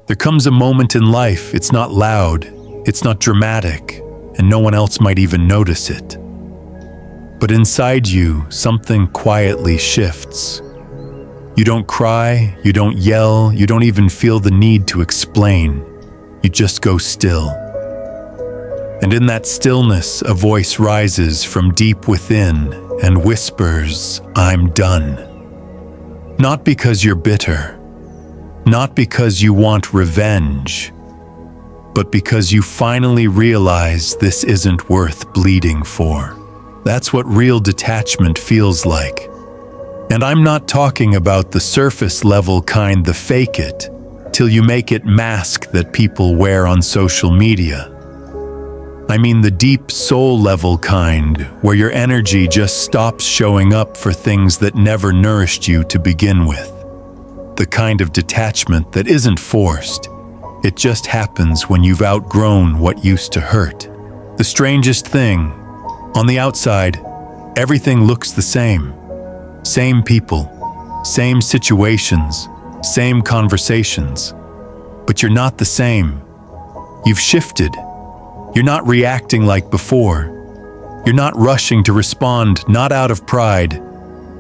There comes a moment in life, it's not loud, it's not dramatic, and no one else might even notice it. But inside you, something quietly shifts. You don't cry, you don't yell, you don't even feel the need to explain. You just go still. And in that stillness, a voice rises from deep within and whispers, "I'm done." Not because you're bitter, not because you want revenge, but because you finally realize this isn't worth bleeding for. That's what real detachment feels like. And I'm not talking about the surface level kind, the fake it, till you make it mask that people wear on social media. I mean the deep soul level kind, where your energy just stops showing up for things that never nourished you to begin with. The kind of detachment that isn't forced. It just happens when you've outgrown what used to hurt. The strangest thing, on the outside, everything looks the same. Same people, same situations, same conversations. But you're not the same. You've shifted. You're not reacting like before. You're not rushing to respond, not out of pride,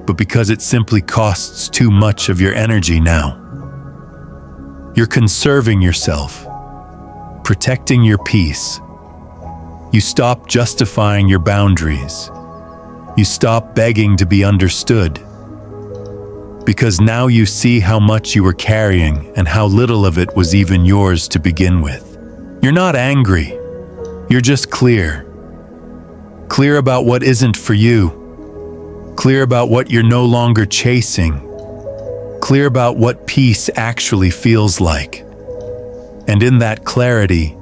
but because it simply costs too much of your energy now. You're conserving yourself, protecting your peace. You stop justifying your boundaries. You stop begging to be understood. Because now you see how much you were carrying and how little of it was even yours to begin with. You're not angry. You're just clear. Clear about what isn't for you. Clear about what you're no longer chasing. Clear about what peace actually feels like. And in that clarity,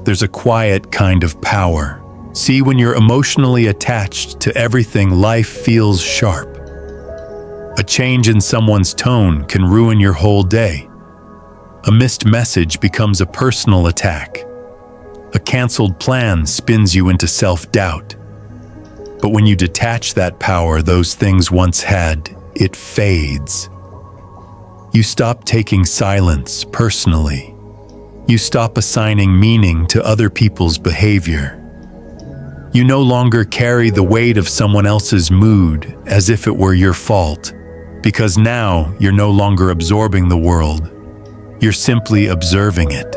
there's a quiet kind of power. See, when you're emotionally attached to everything, life feels sharp. A change in someone's tone can ruin your whole day. A missed message becomes a personal attack. A canceled plan spins you into self-doubt. But when you detach that power those things once had, it fades. You stop taking silence personally. You stop assigning meaning to other people's behavior. You no longer carry the weight of someone else's mood as if it were your fault, because now you're no longer absorbing the world. You're simply observing it.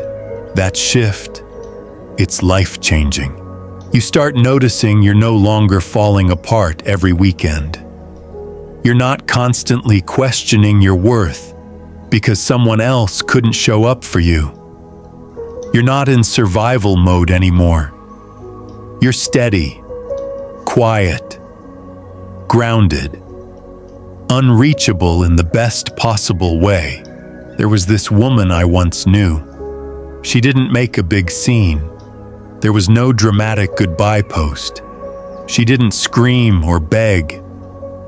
That shift, it's life-changing. You start noticing you're no longer falling apart every weekend. You're not constantly questioning your worth because someone else couldn't show up for you. You're not in survival mode anymore. You're steady, quiet, grounded, unreachable in the best possible way. There was this woman I once knew. She didn't make a big scene. There was no dramatic goodbye post. She didn't scream or beg.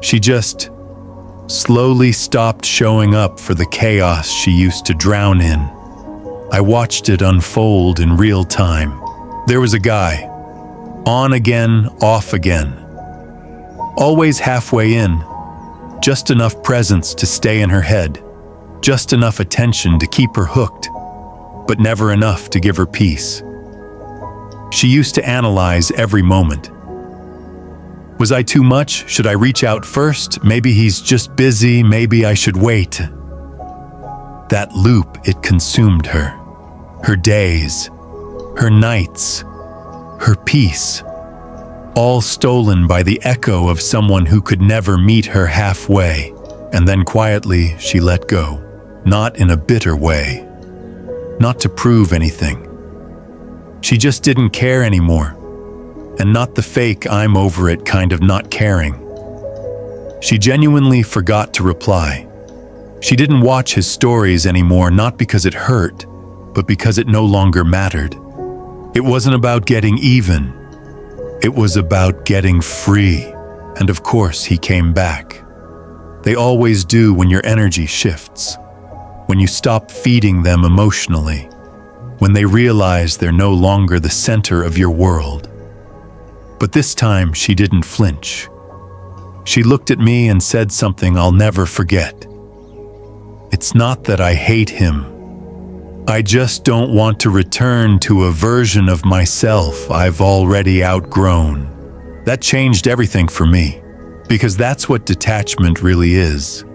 She just slowly stopped showing up for the chaos she used to drown in. I watched it unfold in real time. There was a guy, on again, off again. Always halfway in, just enough presence to stay in her head, just enough attention to keep her hooked, but never enough to give her peace. She used to analyze every moment. Was I too much? Should I reach out first? Maybe he's just busy, maybe I should wait. That loop, it consumed her. Her days, her nights, her peace, all stolen by the echo of someone who could never meet her halfway. And then quietly, she let go, not in a bitter way, not to prove anything. She just didn't care anymore, and not the fake "I'm over it" kind of not caring. She genuinely forgot to reply. She didn't watch his stories anymore, not because it hurt, but because it no longer mattered. It wasn't about getting even. It was about getting free. And of course, he came back. They always do when your energy shifts, when you stop feeding them emotionally, when they realize they're no longer the center of your world. But this time, she didn't flinch. She looked at me and said something I'll never forget. "It's not that I hate him. I just don't want to return to a version of myself I've already outgrown. That changed everything for me, because that's what detachment really is.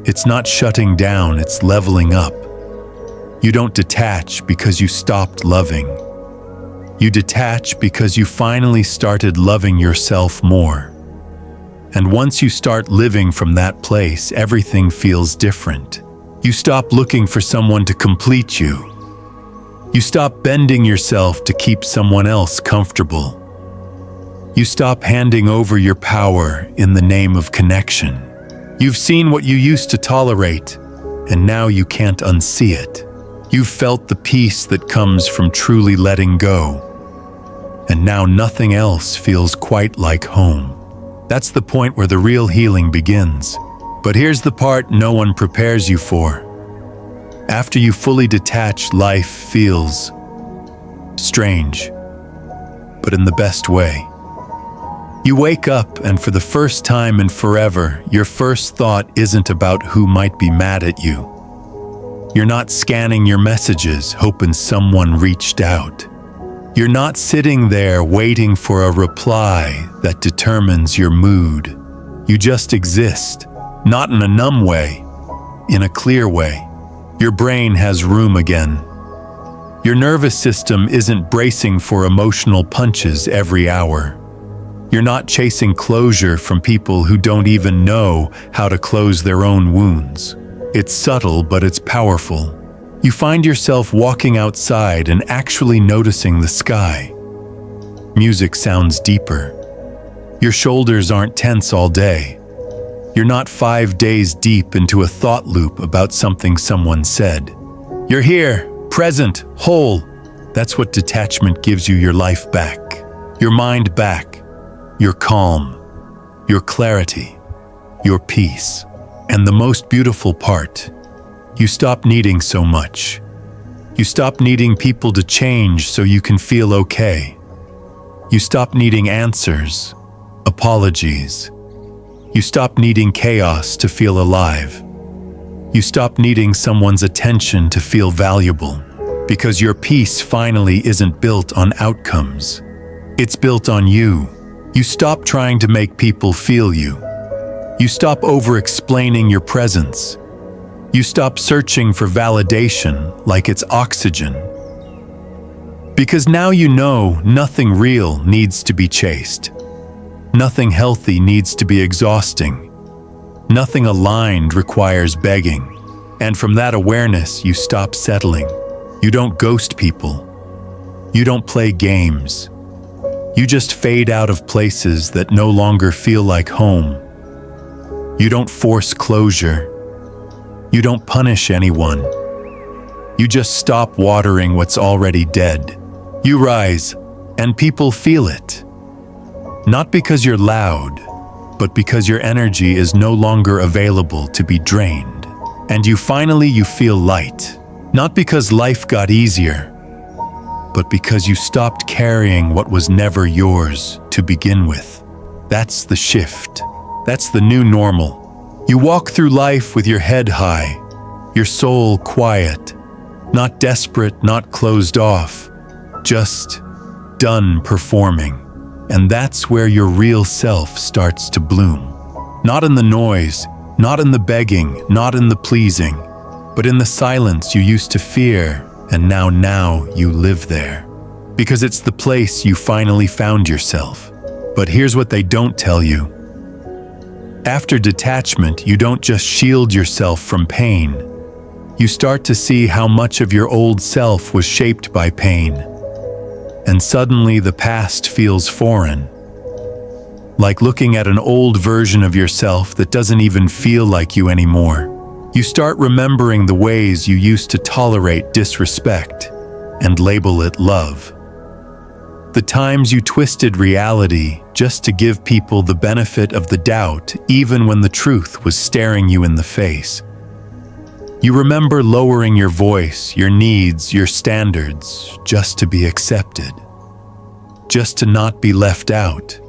It's not shutting down, it's leveling up. You don't detach because you stopped loving. You detach because you finally started loving yourself more. And once you start living from that place, everything feels different. You stop looking for someone to complete you. You stop bending yourself to keep someone else comfortable. You stop handing over your power in the name of connection. You've seen what you used to tolerate, and now you can't unsee it. You've felt the peace that comes from truly letting go, and now nothing else feels quite like home. That's the point where the real healing begins. But here's the part no one prepares you for. After you fully detach, life feels strange, but in the best way. You wake up, and for the first time in forever, your first thought isn't about who might be mad at you. You're not scanning your messages, hoping someone reached out. You're not sitting there waiting for a reply that determines your mood. You just exist, not in a numb way, in a clear way. Your brain has room again. Your nervous system isn't bracing for emotional punches every hour. You're not chasing closure from people who don't even know how to close their own wounds. It's subtle, but it's powerful. You find yourself walking outside and actually noticing the sky. Music sounds deeper. Your shoulders aren't tense all day. You're not 5 days deep into a thought loop about something someone said. You're here, present, whole. That's what detachment gives you: your life back, your mind back, your calm, your clarity, your peace. And the most beautiful part, you stop needing so much. You stop needing people to change so you can feel okay. You stop needing answers, apologies. You stop needing chaos to feel alive. You stop needing someone's attention to feel valuable, because your peace finally isn't built on outcomes. It's built on you. You stop trying to make people feel you. You stop over-explaining your presence. You stop searching for validation like it's oxygen. Because now you know nothing real needs to be chased. Nothing healthy needs to be exhausting. Nothing aligned requires begging. And from that awareness, you stop settling. You don't ghost people. You don't play games. You just fade out of places that no longer feel like home. You don't force closure. You don't punish anyone. You just stop watering what's already dead. You rise, and people feel it. Not because you're loud, but because your energy is no longer available to be drained. And you feel light. Not because life got easier, but because you stopped carrying what was never yours to begin with. That's the shift. That's the new normal. You walk through life with your head high, your soul quiet, not desperate, not closed off, just done performing. And that's where your real self starts to bloom. Not in the noise, not in the begging, not in the pleasing, but in the silence you used to fear, and now you live there. Because it's the place you finally found yourself. But here's what they don't tell you. After detachment, you don't just shield yourself from pain. You start to see how much of your old self was shaped by pain. And suddenly the past feels foreign. Like looking at an old version of yourself that doesn't even feel like you anymore. You start remembering the ways you used to tolerate disrespect and label it love. The times you twisted reality just to give people the benefit of the doubt, even when the truth was staring you in the face. You remember lowering your voice, your needs, your standards, just to be accepted. Just to not be left out.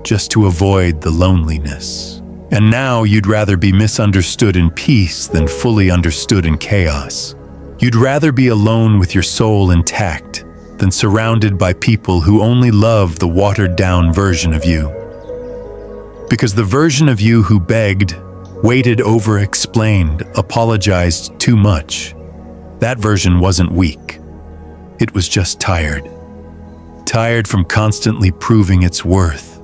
Just to avoid the loneliness. And now you'd rather be misunderstood in peace than fully understood in chaos. You'd rather be alone with your soul intact than surrounded by people who only love the watered-down version of you. Because the version of you who begged, waited, over-explained, apologized too much, that version wasn't weak. It was just tired. Tired from constantly proving its worth.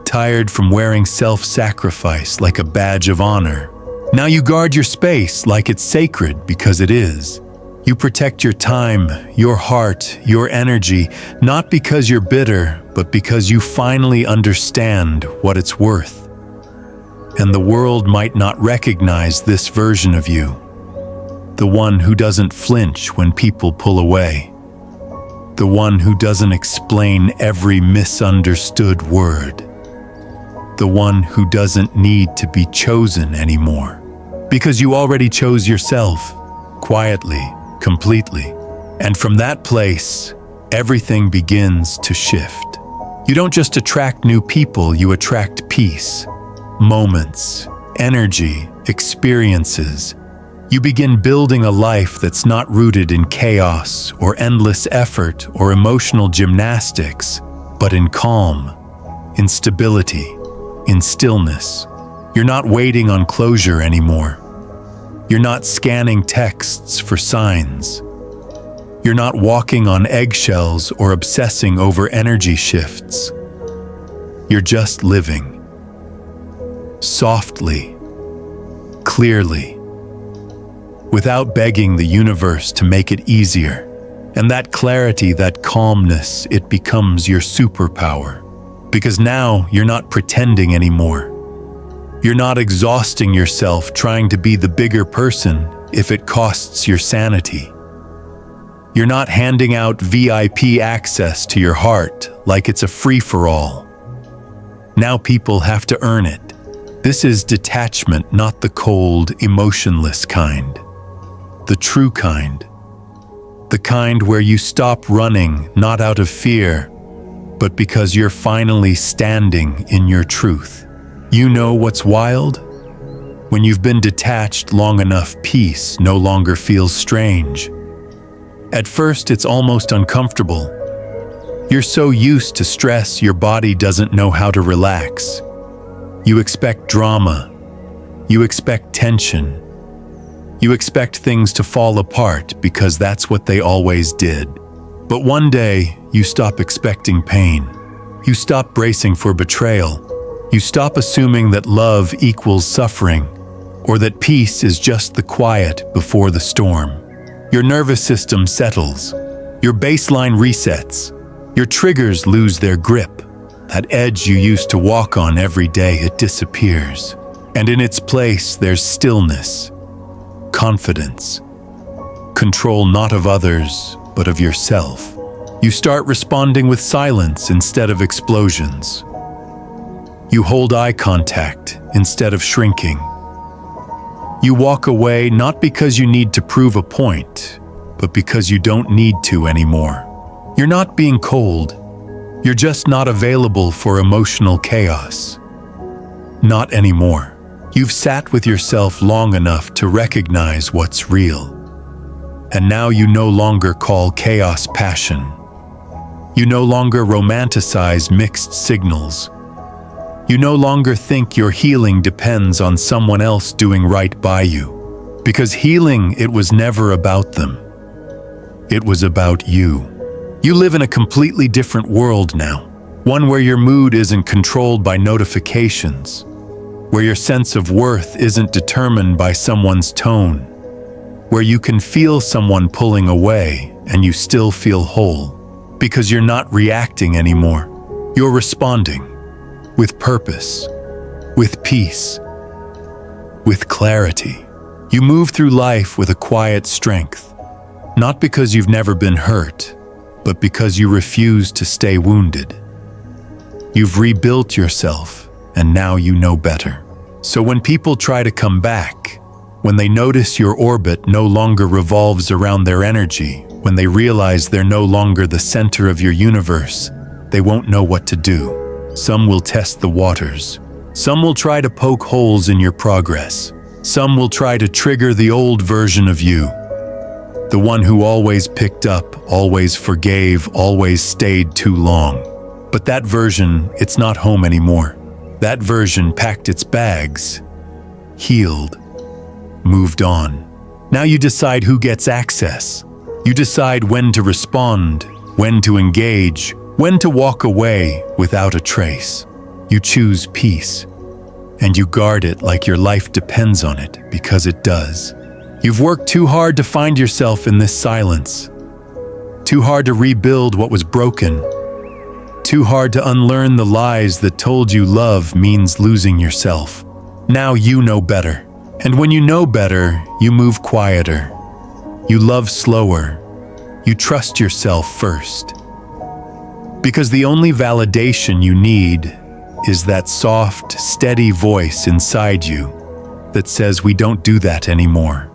Tired from wearing self-sacrifice like a badge of honor. Now you guard your space like it's sacred because it is. You protect your time, your heart, your energy, not because you're bitter, but because you finally understand what it's worth. And the world might not recognize this version of you, the one who doesn't flinch when people pull away, the one who doesn't explain every misunderstood word, the one who doesn't need to be chosen anymore, because you already chose yourself, quietly, completely. And from that place, everything begins to shift. You don't just attract new people, you attract peace, moments, energy, experiences. You begin building a life that's not rooted in chaos or endless effort or emotional gymnastics, but in calm, in stability, in stillness. You're not waiting on closure anymore. You're not scanning texts for signs. You're not walking on eggshells or obsessing over energy shifts. You're just living. Softly, clearly, without begging the universe to make it easier. And that clarity, that calmness, it becomes your superpower. Because now you're not pretending anymore. You're not exhausting yourself trying to be the bigger person if it costs your sanity. You're not handing out VIP access to your heart like it's a free-for-all. Now people have to earn it. This is detachment, not the cold, emotionless kind. The true kind. The kind where you stop running, not out of fear, but because you're finally standing in your truth. You know what's wild? When you've been detached long enough, peace no longer feels strange. At first, it's almost uncomfortable. You're so used to stress, your body doesn't know how to relax. You expect drama. You expect tension. You expect things to fall apart because that's what they always did. But one day, you stop expecting pain. You stop bracing for betrayal. You stop assuming that love equals suffering, or that peace is just the quiet before the storm. Your nervous system settles. Your baseline resets. Your triggers lose their grip. That edge you used to walk on every day, it disappears. And in its place, there's stillness, confidence, control not of others, but of yourself. You start responding with silence instead of explosions. You hold eye contact instead of shrinking. You walk away not because you need to prove a point, but because you don't need to anymore. You're not being cold. You're just not available for emotional chaos. Not anymore. You've sat with yourself long enough to recognize what's real. And now you no longer call chaos passion. You no longer romanticize mixed signals. You no longer think your healing depends on someone else doing right by you. Because healing, it was never about them. It was about you. You live in a completely different world now. One where your mood isn't controlled by notifications. Where your sense of worth isn't determined by someone's tone. Where you can feel someone pulling away and you still feel whole. Because you're not reacting anymore. You're responding. With purpose, with peace, with clarity. You move through life with a quiet strength, not because you've never been hurt, but because you refuse to stay wounded. You've rebuilt yourself, and now you know better. So when people try to come back, when they notice your orbit no longer revolves around their energy, when they realize they're no longer the center of your universe, they won't know what to do. Some will test the waters. Some will try to poke holes in your progress. Some will try to trigger the old version of you. the one who always picked up, always forgave, always stayed too long. But that version, it's not home anymore. That version packed its bags, healed, moved on. Now you decide who gets access. You decide when to respond, when to engage, when to walk away without a trace. You choose peace, and you guard it like your life depends on it, because it does. You've worked too hard to find yourself in this silence, too hard to rebuild what was broken, too hard to unlearn the lies that told you love means losing yourself. Now you know better, and when you know better, you move quieter. You love slower. You trust yourself first. Because the only validation you need is that soft, steady voice inside you that says we don't do that anymore.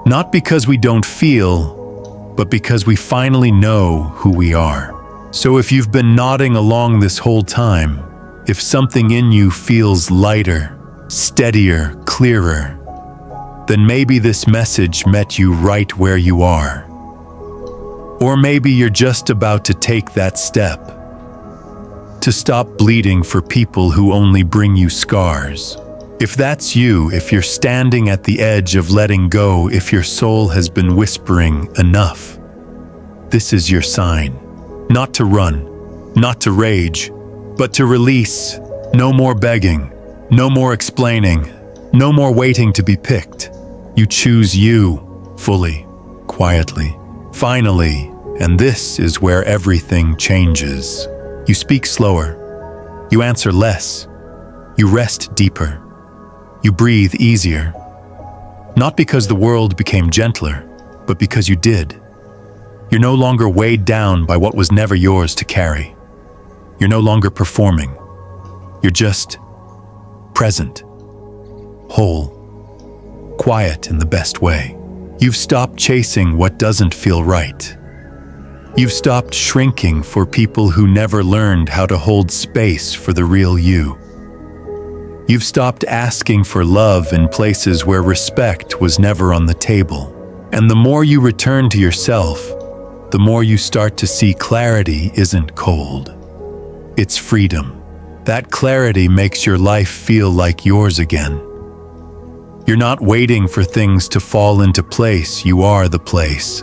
Not because we don't feel, but because we finally know who we are. So if you've been nodding along this whole time, if something in you feels lighter, steadier, clearer, then maybe this message met you right where you are. Or maybe you're just about to take that step, to stop bleeding for people who only bring you scars. If that's you, if you're standing at the edge of letting go, if your soul has been whispering enough, this is your sign. Not to run, not to rage, but to release. No more begging, no more explaining, no more waiting to be picked. You choose you, fully, quietly, finally, and this is where everything changes. You speak slower, you answer less, you rest deeper, you breathe easier. Not because the world became gentler, but because you did. You're no longer weighed down by what was never yours to carry. You're no longer performing. You're just present, whole, quiet in the best way. You've stopped chasing what doesn't feel right. You've stopped shrinking for people who never learned how to hold space for the real you. You've stopped asking for love in places where respect was never on the table. And the more you return to yourself, the more you start to see clarity isn't cold. It's freedom. That clarity makes your life feel like yours again. You're not waiting for things to fall into place, you are the place.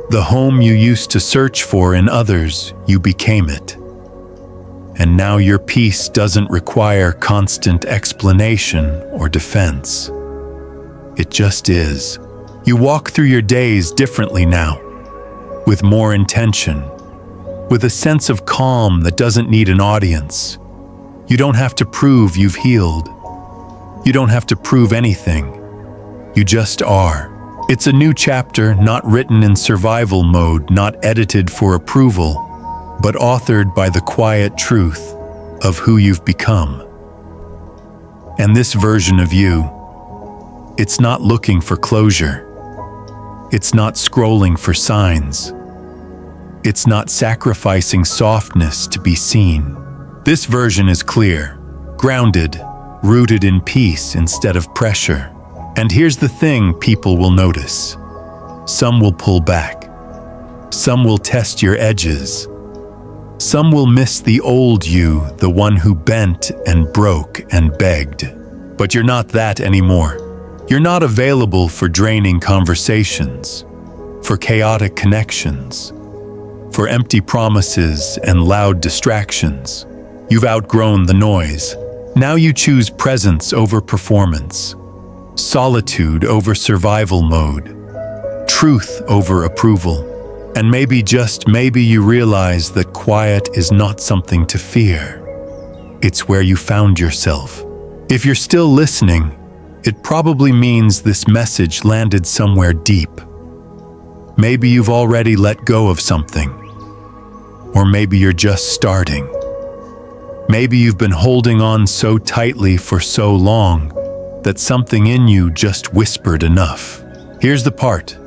The home you used to search for in others, you became it. And now your peace doesn't require constant explanation or defense. It just is. You walk through your days differently now, with more intention, with a sense of calm that doesn't need an audience. You don't have to prove you've healed. You don't have to prove anything. You just are. It's a new chapter, not written in survival mode, not edited for approval, but authored by the quiet truth of who you've become. And this version of you, it's not looking for closure. It's not scrolling for signs. It's not sacrificing softness to be seen. This version is clear, grounded, rooted in peace instead of pressure. And here's the thing people will notice. Some will pull back. Some will test your edges. Some will miss the old you, the one who bent and broke and begged. But you're not that anymore. You're not available for draining conversations, for chaotic connections, for empty promises and loud distractions. You've outgrown the noise. Now you choose presence over performance, solitude over survival mode, truth over approval. And maybe, just maybe, you realize that quiet is not something to fear. It's where you found yourself. If you're still listening, it probably means this message landed somewhere deep. Maybe you've already let go of something. Or maybe you're just starting. Maybe you've been holding on so tightly for so long that something in you just whispered enough. Here's the part.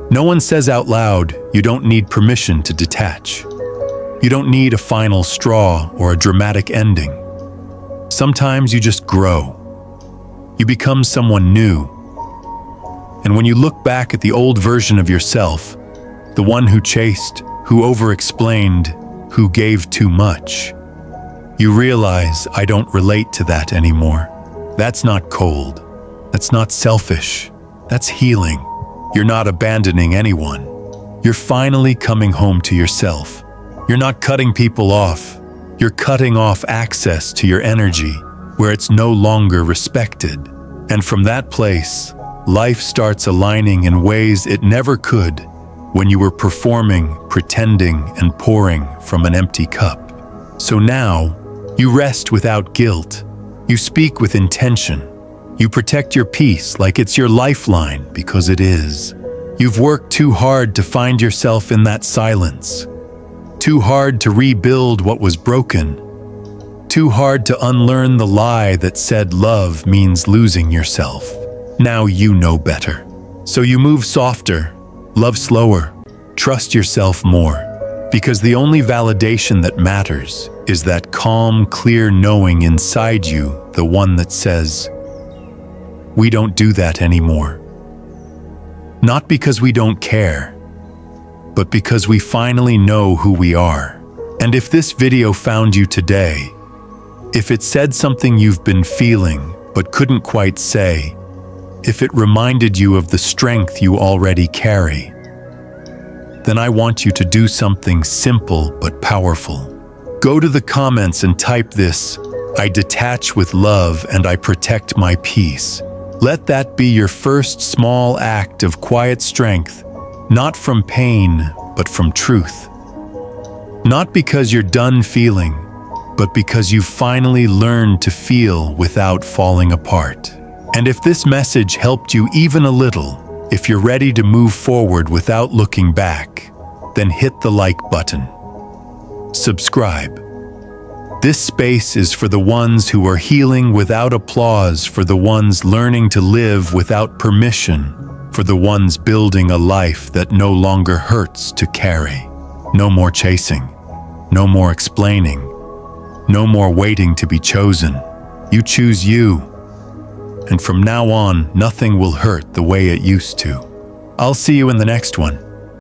No one says out loud, you don't need permission to detach. You don't need a final straw or a dramatic ending. Sometimes you just grow. You become someone new. And when you look back at the old version of yourself, the one who chased, who over-explained, who gave too much, you realize I don't relate to that anymore. That's not cold. That's not selfish. That's healing. You're not abandoning anyone. You're finally coming home to yourself. You're not cutting people off. You're cutting off access to your energy where it's no longer respected. And from that place, life starts aligning in ways it never could when you were performing, pretending, and pouring from an empty cup. So now, you rest without guilt. You speak with intention. You protect your peace like it's your lifeline, because it is. You've worked too hard to find yourself in that silence. Too hard to rebuild what was broken. Too hard to unlearn the lie that said love means losing yourself. Now you know better. So you move softer, love slower, trust yourself more. Because the only validation that matters is that calm, clear knowing inside you, the one that says, we don't do that anymore. Not because we don't care, but because we finally know who we are. And if this video found you today, if it said something you've been feeling but couldn't quite say, if it reminded you of the strength you already carry, then I want you to do something simple but powerful. Go to the comments and type this: I detach with love and I protect my peace. Let that be your first small act of quiet strength, not from pain, but from truth. Not because you're done feeling, but because you've finally learned to feel without falling apart. And if this message helped you even a little, if you're ready to move forward without looking back, then hit the like button. Subscribe. This space is for the ones who are healing without applause, for the ones learning to live without permission, for the ones building a life that no longer hurts to carry. No more chasing. No more explaining. No more waiting to be chosen. You choose you. And from now on, nothing will hurt the way it used to. I'll see you in the next one.